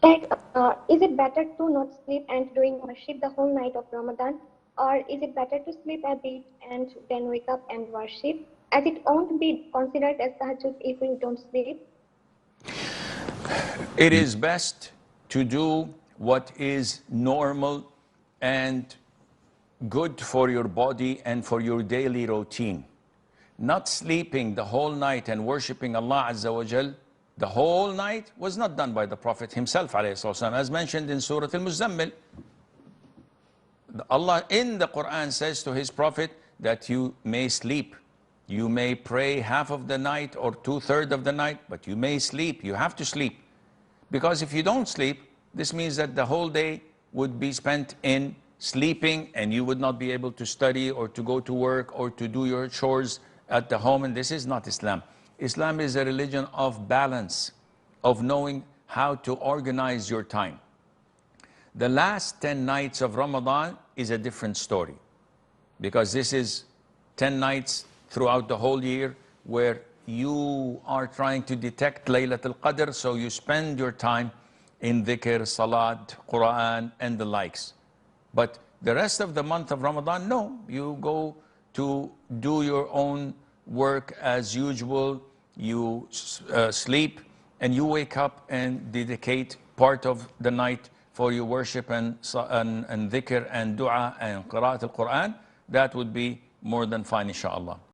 Is it better to not sleep and doing worship the whole night of Ramadan, or is it better to sleep a bit and then wake up and worship, as it won't be considered as tahajjud if we don't sleep? It is best to do what is normal and good for your body and for your daily routine. Not sleeping the whole night and worshipping Allah Azza wa Jal the whole night was not done by the Prophet himself, as mentioned in Surah Al-Muzammil. Allah in the Quran says to his Prophet that you may sleep. You may pray half of the night or 2/3 of the night, but you may sleep. You have to sleep. Because if you don't sleep, this means that the whole day would be spent in sleeping and you would not be able to study or to go to work or to do your chores at the home. And this is not Islam. Islam is a religion of balance, of knowing how to organize your time. The last 10 nights of Ramadan is a different story, because this is 10 nights throughout the whole year where you are trying to detect Laylatul Qadr, so you spend your time in dhikr, salat, Quran, and the likes. But the rest of the month of Ramadan, no, you go to do your own work as usual, you sleep, and you wake up and dedicate part of the night for your worship and dhikr and dua and qira'at al-Quran. That would be more than fine, inshallah.